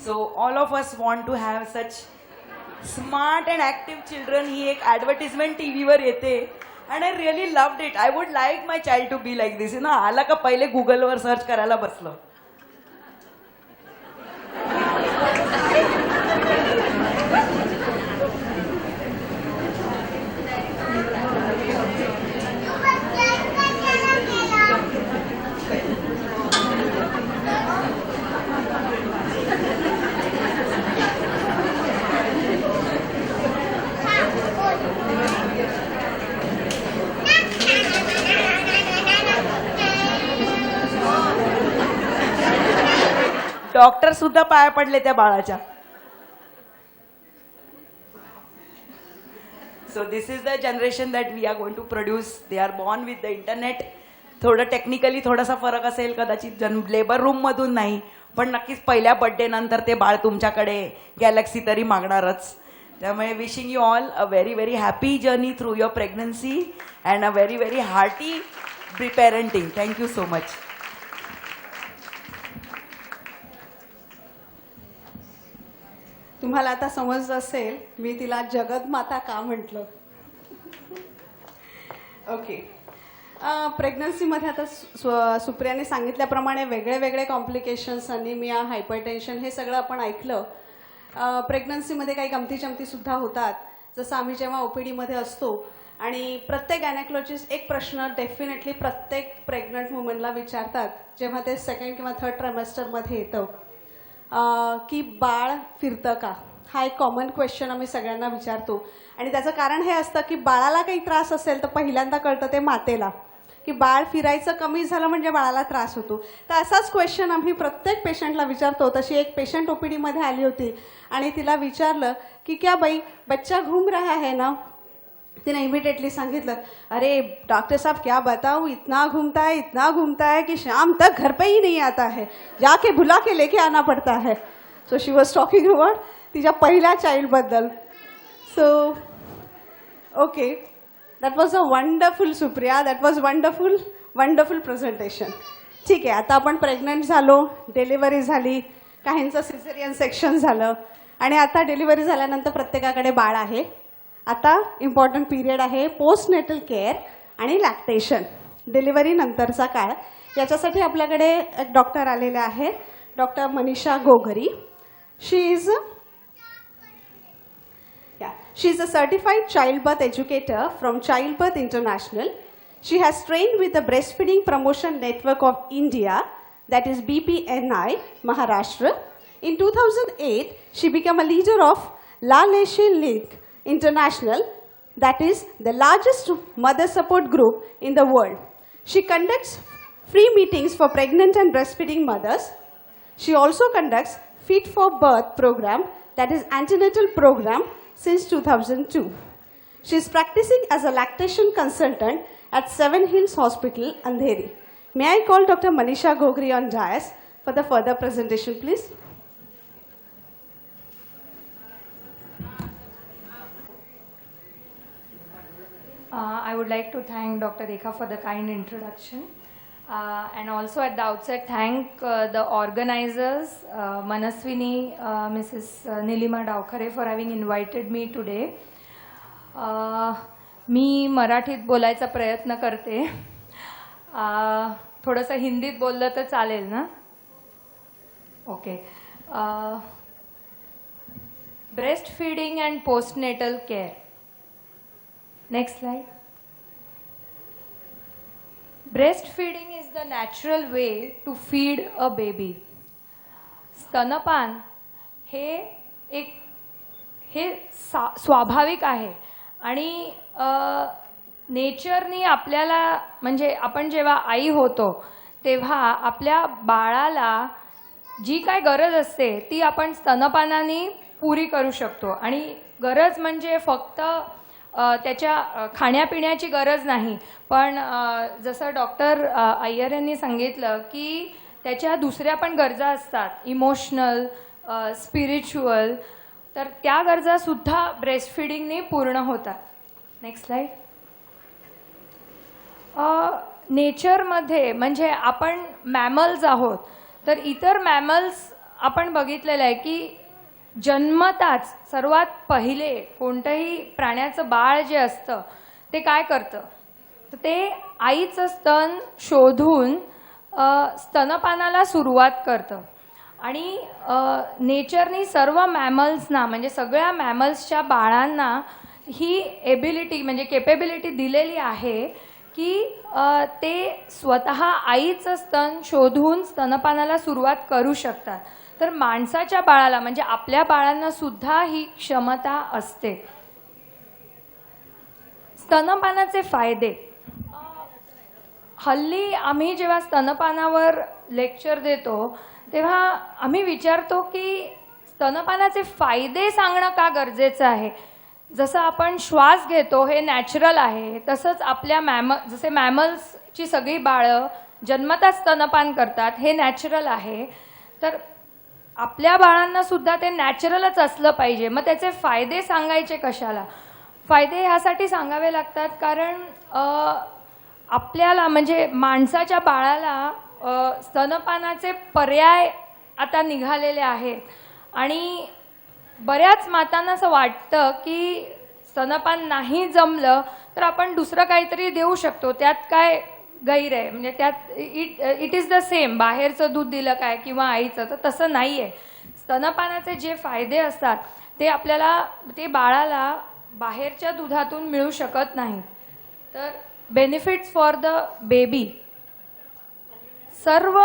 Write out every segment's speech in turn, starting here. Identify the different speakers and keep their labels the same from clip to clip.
Speaker 1: So all of us want to have such smart and active children. ही एक advertisement TV वर येते and I really loved it. I would like my child to be like this. ना आला का पहिले Google वर search करायला बसलो. डॉक्टर सुद्धा पाया पडले त्या बाळाच्या. So this is the generation that we are going to produce. They are born with the internet. थोडं टेक्निकली थोडासा फरक असेल कदाचित, लेबर रूम मधून नाही, पण नक्कीच पहिल्या बर्थडे नंतर ते बाळ तुमच्याकडे गॅलेक्सी तरी मागणारच. त्यामुळे wishing you all a very very happy journey through your pregnancy and a very very hearty parenting. Thank you so much.
Speaker 2: तुम्हाला आता समजलं असेल मी तिला जगतमाता का म्हटलं. ओके. प्रेग्नन्सीमध्ये आता सुप्रियाने सांगितल्याप्रमाणे वेगळे वेगळे कॉम्प्लिकेशन्स, अनिमिया, हायपरटेन्शन हे सगळं आपण ऐकलं. प्रेग्नन्सीमध्ये काही गमतीजमतीसुद्धा होतात. जसं आम्ही जेव्हा ओपीडीमध्ये असतो आणि प्रत्येक गायनेकॉलॉजिस्ट एक प्रश्न डेफिनेटली प्रत्येक प्रेग्नंट वुमनला विचारतात जेव्हा ते सेकंड किंवा थर्ड ट्रायमेस्टरमध्ये येतं की बाळ फिरतं का. हा एक कॉमन क्वेश्चन आम्ही सगळ्यांना विचारतो. आणि त्याचं कारण हे असतं की बाळाला काही त्रास असेल तर पहिल्यांदा कळतं ते मातेला, की बाळ फिरायचं कमी झालं म्हणजे बाळाला त्रास होतो. तर असाच क्वेश्चन आम्ही प्रत्येक पेशंटला विचारतो. तशी एक पेशंट ओपीडीमध्ये आली होती आणि तिला विचारलं की क्या बाई बच्चा घूम रहा है ना. तिने इमिडिएटली सांगितलं, अरे डॉक्टर साहब क्या बताऊं, इतना घूमता है कि शाम तक घर पे ही नहीं आता है, जाके बुला के लेके आना पड़ता है. So she was talking about तिच्या पहिल्या चाइल्डबद्दल. So okay, that was a wonderful Supriya, that was wonderful presentation. ठीक आहे, आता आपण प्रेग्नंट झालो, डिलिव्हरी झाली, काहींचं सिझेरियन सेक्शन झालं आणि आता डिलिव्हरी झाल्यानंतर प्रत्येकाकडे बाळ आहे. आता इम्पॉर्टंट पिरियड आहे पोस्टनेटल केअर आणि लॅक्टेशन, डिलिव्हरी नंतरचा काळ. याच्यासाठी आपल्याकडे एक डॉक्टर आलेले आहेत, doctor Manisha Gogri. She is a certified child birth educator from child birth international. She has trained with the breast feeding promotion network of India, that is BPNI, Maharashtra. In 2008, she became a leader of La Leche Link International, that is the largest mother support group in the world. She conducts free meetings for pregnant and breastfeeding mothers. She also conducts Fit for Birth program, that is antenatal program, since 2002. She is practicing as a lactation consultant at Seven Hills Hospital, Andheri. May I call Dr. Manisha Gogri on dais for the further presentation, please?
Speaker 3: I would like to thank Dr. Rekha for the kind introduction. And also at the outset thank the organizers, Manaswini, Mrs. Nilima Davkare for having invited me today. मी मराठीत बोलायचा प्रयत्न करते. थोडंसं हिंदीत बोललं तर चालेल ना? Okay. Breast feeding and postnatal care. Next slide. Breastfeeding is the natural way to feed a baby. स्तनपान हे स्वाभाविक आहे आणि नेचरनी आपल्याला म्हणजे आपण जेव्हा आई होतो तेव्हा आपल्या बाळाला जी काय गरज असते ती आपण स्तनपानाने पुरी करू शकतो. आणि गरज म्हणजे फक्त त्याच्या खाण्यापिण्याची गरज नाही, पण जसं डॉक्टर अय्यर यांनी सांगितलं की त्याच्या दुसऱ्या पण गरजा असतात, इमोशनल, स्पिरिच्युअल. तर त्या गरजासुद्धा ब्रेस्ट फीडिंगने पूर्ण होतात. Next slide. नेचरमध्ये म्हणजे आपण मॅमल्स आहोत, तर इतर मॅमल्स आपण बघितलेलं आहे की जन्मताच सर्वात पहिले कोणतंही प्राण्याचं बाळ जे असतं ते काय करतं, तर ते आईचं स्तन शोधून स्तनपानाला सुरुवात करतं. आणि नेचरनी सर्व मॅमल्सना म्हणजे सगळ्या मॅमल्सच्या बाळांना ही एबिलिटी म्हणजे केपेबिलिटी दिलेली आहे की ते स्वतः आईचं स्तन शोधून स्तनपानाला सुरुवात करू शकतात. तर माणसाच्या बाळाला म्हणजे आपल्या बाळांना सुद्धा ही क्षमता असते. स्तनपानाचे फायदे. हल्ली आम्ही जेव्हा स्तनपानावर लेक्चर देतो तेव्हा आम्ही विचारतो की स्तनपानाचे फायदे सांगणं का गरजेचं आहे. जसं आपण श्वास घेतो हे नॅचरल आहे, तसंच आपल्या जसे मॅमल्सची सगळी बाळं जन्मतः स्तनपान करतात हे नॅचरल आहे, तर आपल्या बाळांना सुद्धा ते नॅचरलच असलं पाहिजे. मग त्याचे फायदे सांगायचे कशाला. फायदे ह्यासाठी सांगावे लागतात कारण आपल्याला म्हणजे माणसाच्या बाळाला स्तनपानाचे पर्याय आता निघालेले आहेत. आणि बऱ्याच मातांना असं वाटतं की स्तनपान नाही जमलं तर आपण दुसरं काहीतरी देऊ शकतो, त्यात काय गैर आहे, म्हणजे त्यात इट इज द सेम, बाहेरचं दूध दिलं काय किंवा आईचं, तर तसं नाही आहे. स्तनपानाचे जे फायदे असतात ते आपल्याला ते बाळाला बाहेरच्या दुधातून मिळू शकत नाही. तर बेनिफिट्स फॉर द बेबी. सर्व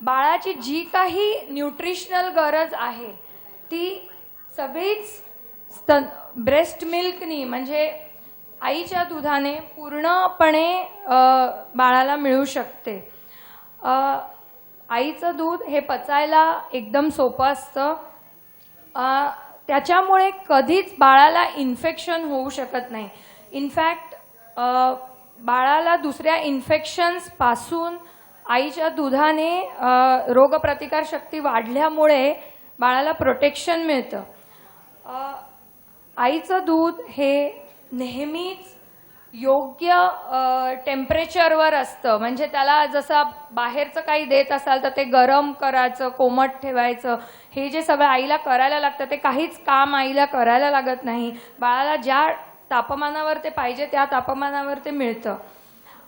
Speaker 3: बाळाची जी काही न्यूट्रिशनल गरज आहे ती सगळीच ब्रेस्ट मिल्कनी म्हणजे आईच्या दुधाने पूर्णपणे बाळाला मिळू शकते. आईचं दूध हे पचायला एकदम सोपं असतं. त्याच्यामुळे कधीच बाळाला इन्फेक्शन होऊ शकत नाही. इनफॅक्ट बाळाला दुसऱ्या इन्फेक्शन्सपासून आईच्या दुधाने रोगप्रतिकारशक्ती वाढल्यामुळे बाळाला प्रोटेक्शन मिळतं. आईचं दूध हे नेहमीच योग्य टेम्परेचरवर असतं. म्हणजे त्याला जसं बाहेरचं काही देत असाल तर ते गरम करायचं, कोमट ठेवायचं, हे जे सगळं आईला करायला लागतं ते काहीच काम आईला करायला लागत नाही. बाळाला ज्या तापमानावर ते पाहिजे त्या तापमानावर ते मिळतं.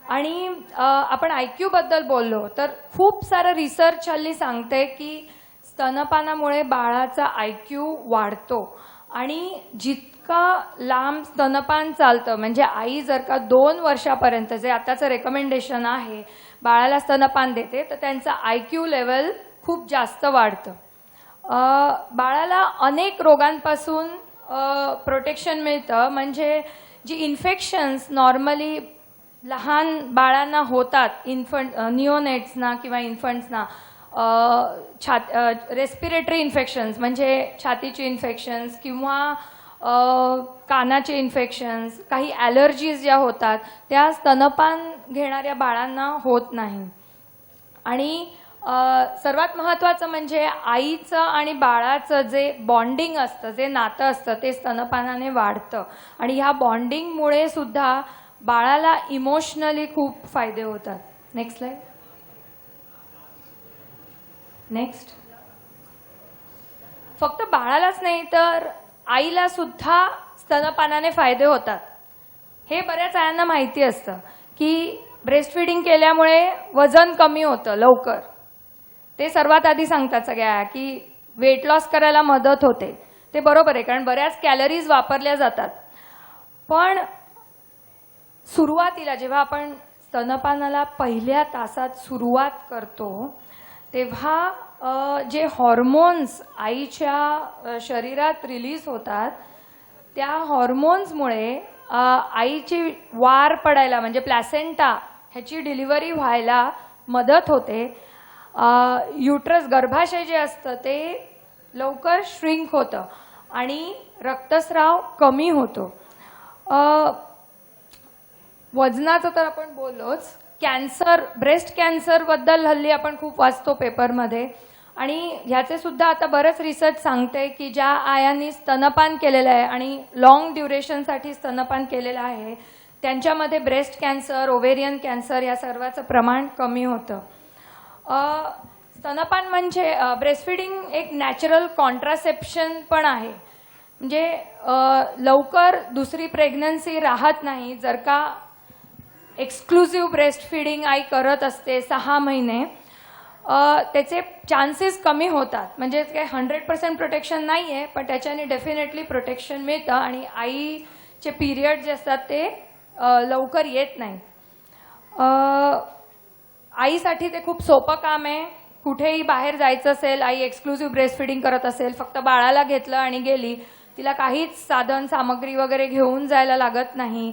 Speaker 3: आणि आपण IQ बद्दल बोललो तर खूप सारं रिसर्च हल्ली सांगते की स्तनपानामुळे बाळाचा IQ वाढतो. आणि जितका लांब स्तनपान चालतं म्हणजे आई जर का 2 वर्षापर्यंत जे आताचं रेकमेंडेशन आहे बाळाला स्तनपान देते तर त्यांचा IQ लेवल खूप जास्त वाढतं. बाळाला अनेक रोगांपासून प्रोटेक्शन मिळतं. म्हणजे जी इन्फेक्शन्स नॉर्मली लहान बाळांना होतात, निओनेट्सना किंवा इन्फंट्सना, रेस्पिरेटरी इन्फेक्शन्स म्हणजे छातीची इन्फेक्शन्स किंवा कानाचे इन्फेक्शन्स, काही ॲलर्जीज ज्या होतात त्या स्तनपान घेणाऱ्या बाळांना होत नाही. आणि सर्वात महत्त्वाचं म्हणजे आईचं आणि बाळाचं जे बॉन्डिंग असतं, जे नातं असतं ते स्तनपानाने वाढतं. आणि ह्या बॉन्डिंगमुळे सुद्धा बाळाला इमोशनली खूप फायदे होतात. Next slide. नेक्स्ट. फक्त बाळालाच नाही तर आईला सुद्धा स्तनपानाने फायदे होतात. हे बऱ्याच आयांना माहिती असतं की ब्रेस्ट फीडिंग केल्यामुळे वजन कमी होतं लवकर. ते सर्वात आधी सांगतात सगळ्या की वेट लॉस करायला मदत होते. ते बरोबर आहे कारण बऱ्याच कॅलरीज वापरल्या जातात. पण सुरुवातीला जेव्हा आपण स्तनपानाला पहिल्या तासात सुरुवात करतो तेव्हा जे हॉर्मोन्स आईच्या शरीरात रिलीज होतात त्या हॉर्मोन्समुळे आईची वार पडायला म्हणजे प्लॅसेंटा ह्याची डिलिव्हरी व्हायला मदत होते. युट्रस गर्भाशय जे असतं ते लवकर श्रिंक होतं आणि रक्तस्राव कमी होतो. वजनाचं तर आपण बोललोच. कॅन्सर, ब्रेस्ट कॅन्सरबद्दल हल्ली आपण खूप वाचतो पेपरमध्ये. आणि ह्याचे सुद्धा आता बरंच रिसर्च सांगते की ज्या आयांनी स्तनपान केलेलं आहे आणि लॉंग ड्युरेशनसाठी स्तनपान केलेलं आहे त्यांच्यामध्ये ब्रेस्ट कॅन्सर, ओव्हेरियन कॅन्सर या सर्वाचं प्रमाण कमी होतं. स्तनपान म्हणजे ब्रेस्टफीडिंग एक नॅचरल कॉन्ट्रासेप्शन पण आहे. म्हणजे लवकर दुसरी प्रेग्नन्सी राहत नाही जर का एक्सक्लुझिव्ह ब्रेस्ट फीडिंग आई करत असते 6 महिने. त्याचे चान्सेस कमी होतात. म्हणजे काही 100% प्रोटेक्शन नाही आहे, पण त्याच्याने डेफिनेटली प्रोटेक्शन मिळतं आणि आईचे पिरियड जे असतात ते लवकर येत नाही. आईसाठी ते खूप सोपं काम आहे. कुठेही बाहेर जायचं असेल, आई एक्सक्लुझिव्ह ब्रेस्ट फीडिंग करत असेल, फक्त बाळाला घेतलं आणि गेली, तिला काहीच साधन सामग्री वगैरे घेऊन जायला लागत नाही.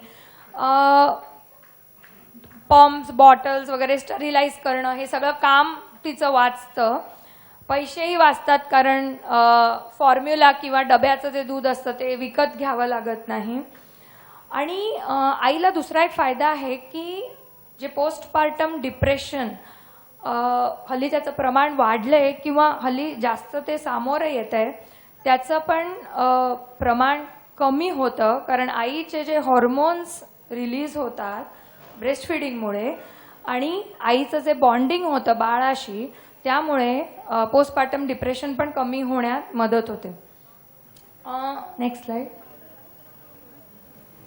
Speaker 3: पम्प्स, बॉटल्स वगैरे स्टरिलाइज करणं हे सगळं काम तिचं वाचतं. पैसेही वाचतात कारण फॉर्म्युला किंवा डब्याचं जे दूध असतं ते विकत घ्यावं लागत नाही. आणि आईला दुसरा एक फायदा आहे की जे पोस्टपार्टम डिप्रेशन हल्ली त्याचं प्रमाण वाढलंय किंवा हल्ली जास्त ते सामोरं येत आहे, त्याचं पण प्रमाण कमी होतं. कारण आईचे जे हॉर्मोन्स रिलीज होतात ब्रेस्ट फिडिंगमुळे आणि आईचं जे बॉन्डिंग होतं बाळाशी, त्यामुळे पोस्टपार्टम डिप्रेशन पण कमी होण्यात मदत होते. Next slide.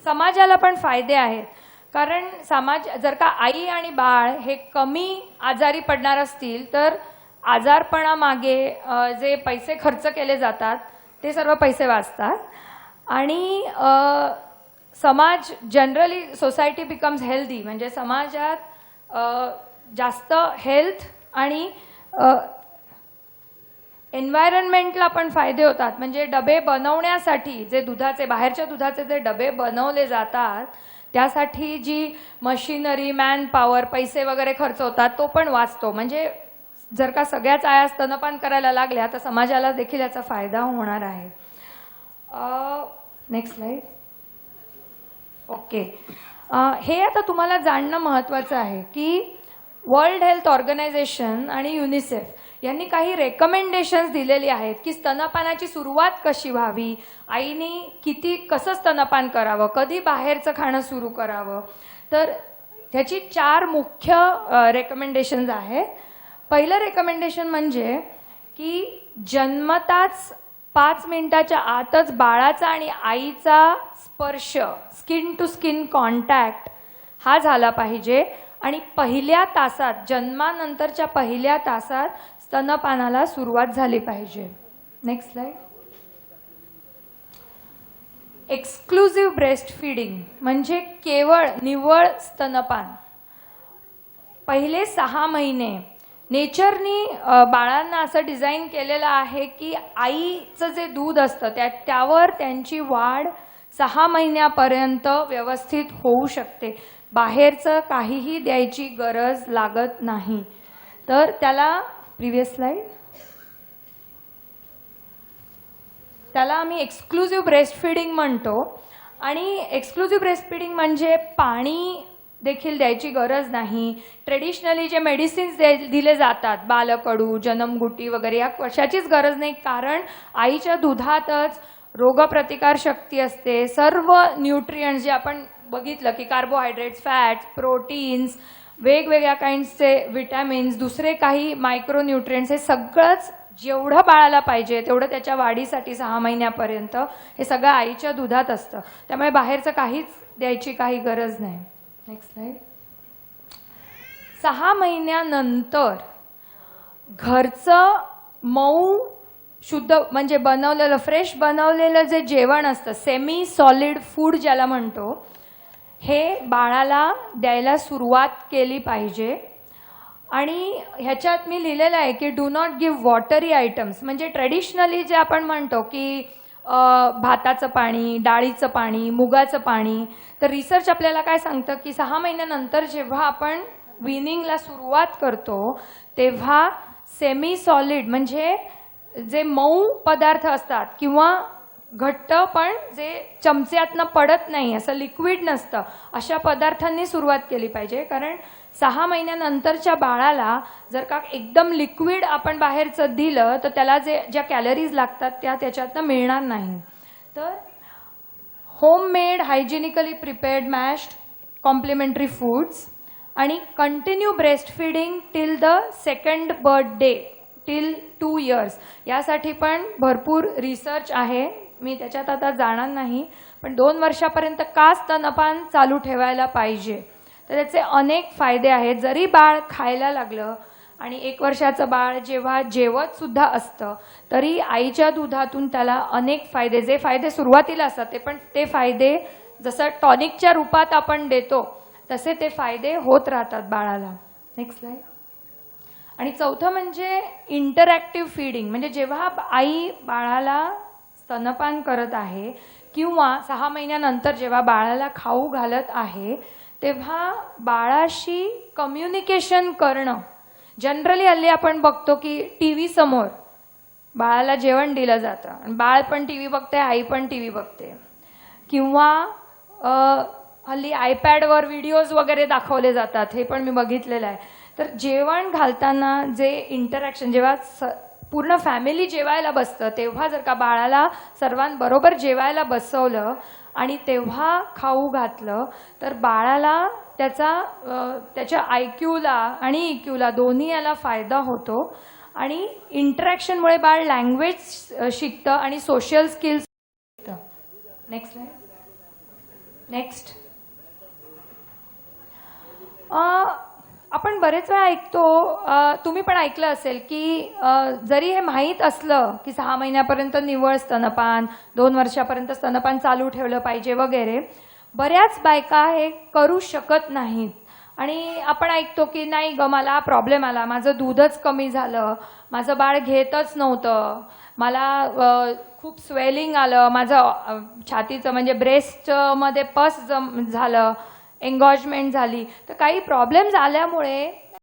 Speaker 3: समाजाला पण फायदे आहेत. कारण समाज जर का आई आणि बाळ हे कमी आजारी पडणार असतील तर आजारपणामागे जे पैसे खर्च केले जातात ते सर्व पैसे वाचतात. आणि समाज जनरली सोसायटी बिकम्स हेल्दी. म्हणजे समाजात जास्त हेल्थ आणि एन्व्हायरमेंटला पण फायदे होतात. म्हणजे डबे बनवण्यासाठी जे दुधाचे, बाहेरच्या दुधाचे जे डबे बनवले जातात त्यासाठी जी मशिनरी, मॅन पॉवर, पैसे वगैरे खर्च होतात तो पण वाचतो. म्हणजे जर का सगळ्याच आया स्तनपान करायला लागल्या तर समाजाला देखील याचा फायदा होणार आहे. Next slide. ओके. हे आता तुम्हाला जाणणं महत्त्वाचं आहे की वर्ल्ड हेल्थ ऑर्गनायझेशन आणि युनिसेफ यांनी काही रेकमेंडेशन्स दिलेली आहेत की स्तनपानाची सुरुवात कशी व्हावी, आईने कसं स्तनपान करावं, कधी बाहेरचं खाणं सुरू करावं. तर ह्याची 4 मुख्य रेकमेंडेशन्स आहेत. पहिलं रेकमेंडेशन म्हणजे की जन्मताच 5 मिनिटाच्या आतच बाळाचा आणि आईचा स्पर्श, स्किन टू स्किन कॉन्टॅक्ट हा झाला पाहिजे आणि पहिल्या तासात, जन्मानंतरच्या पहिल्या तासात स्तनपानाला सुरुवात झाली पाहिजे. Next slide. Exclusive breast feeding म्हणजे केवळ निव्वळ स्तनपान. पहिले 6 महिने नेचरनी बाळांना असं डिझाईन केलेलं आहे की आईचं जे दूध असतं त्यावर त्यांची वाढ 6 महिन्यापर्यंत व्यवस्थित होऊ शकते. बाहेरचं काहीही द्यायची गरज लागत नाही. तर त्याला प्रिव्हियस स्लाइड. त्याला आम्ही एक्सक्लुझिव्ह ब्रेस्ट फीडिंग म्हणतो. आणि एक्सक्लुझिव्ह ब्रेस्ट फीडिंग म्हणजे पाणी देखील द्यायची गरज नाही. ट्रेडिशनली जे मेडिसिन्स दिले जातात, बालकडू, जनमगुटी वगैरे, या कशाचीच गरज नाही. कारण आईच्या दुधातच रोगप्रतिकार शक्ती असते. सर्व न्यूट्रिएंट्स जे आपण बघितलं की कार्बोहायड्रेट्स, फॅट्स, प्रोटीन्स, वेगवेगळ्या काइंड्सचे विटॅमिन्स, दुसरे काही मायक्रोन्यूट्रिएंट्स, हे सगळंच जेवढं बाळाला पाहिजे तेवढं त्याच्या वाढीसाठी 6 महिन्यापर्यंत हे सगळं आईच्या दुधात असतं. त्यामुळे बाहेरचं काहीच द्यायची काही गरज नाही. Next slide. 6 महिन्यानंतर घरचं मऊ शुद्ध म्हणजे बनवलेलं, फ्रेश बनवलेलं जे जेवण असतं, सेमी सॉलिड फूड ज्याला म्हणतो, हे बाळाला द्यायला सुरुवात केली पाहिजे. आणि ह्याच्यात मी लिहिलेलं आहे की do not give watery items. म्हणजे ट्रेडिशनली जे आपण म्हणतो की भाताचं पाणी, डाळीचं पाणी, मुगाचं पाणी, तर रिसर्च आपल्याला काय सांगतं की 6 महिन्यानंतर जेव्हा आपण विनिंगला सुरुवात करतो तेव्हा सेमी सॉलिड म्हणजे जे मऊ पदार्थ असतात किंवा घट्ट पण जे चमच्यातनं पडत नाही, असं लिक्विड नसतं, अशा पदार्थांनी सुरुवात केली पाहिजे. कारण 6 महिन्यानंतरच्या बाळाला जर का एकदम लिक्विड आपण बाहेरचं दिलं तर त्याला ज्या कॅलरीज लागतात त्या त्याच्यातनं मिळणार नाही. तर homemade, hygienically prepared मॅश्ड complementary foods आणि continue breast feeding till the second birthday till 2 years. यासाठी पण भरपूर रिसर्च आहे, मी त्याच्यात आता जाणार नाही. पण 2 वर्षापर्यंत का स्तनपान चालू ठेवायला पाहिजे, तर त्याचे अनेक फायदे आहेत. जरी बाळ खायला लागलं आणि 1 वर्षाचं बाळ जेव्हा जेवत सुद्धा असतं तरी आईच्या दुधातून त्याला अनेक फायदे, जे फायदे सुरुवातीला असतात ते फायदे जसं टॉनिकच्या रूपात आपण देतो तसे ते फायदे होत राहतात बाळाला. Next slide. आणि चौथं म्हणजे इंटरॅक्टिव्ह फीडिंग, म्हणजे जेव्हा आई बाळाला स्तनपान करत आहे किंवा 6 महिन्यानंतर जेव्हा बाळाला खाऊ घालत आहे तेव्हा बाळाशी कम्युनिकेशन करणं. जनरली हल्ली आपण बघतो की टीव्ही समोर बाळाला जेवण दिलं जातं आणि बाळ पण टीव्ही बघते, आई पण टीव्ही बघते, किंवा हल्ली आयपॅडवर व्हिडिओज वगैरे दाखवले जातात, हे पण मी बघितलेलं आहे. तर जेवण घालताना जे इंटरॅक्शन, जेव्हा पूर्ण फॅमिली जेवायला बसतं तेव्हा जर का बाळाला सर्वांबरोबर जेवायला बसवलं आणि तेव्हा खाऊ घातलं तर बाळाला त्याच्या IQला आणि EQला दोन्ही याला फायदा होतो. आणि इंटरॅक्शनमुळे बाळ लँग्वेज शिकतं आणि सोशल स्किल्स शिकतं. Next slide. नेक्स्ट. आपण बरेच वेळा ऐकतो, तुम्ही पण ऐकलं असेल की जरी हे माहीत असलं की 6 महिन्यापर्यंत निव्वळ स्तनपान, 2 वर्षापर्यंत स्तनपान चालू ठेवलं पाहिजे वगैरे, बऱ्याच बायका हे करू शकत नाहीत. आणि आपण ऐकतो की नाही ग, मला प्रॉब्लेम आला, माझं दूधच कमी झालं, माझं बाळ घेतच नव्हतं, मला खूप स्वेलिंग आलं, माझं छातीचं म्हणजे ब्रेस्टमध्ये पस झालं, एंगॉजमेंट झाली. तर काही प्रॉब्लेम्स आल्यामुळे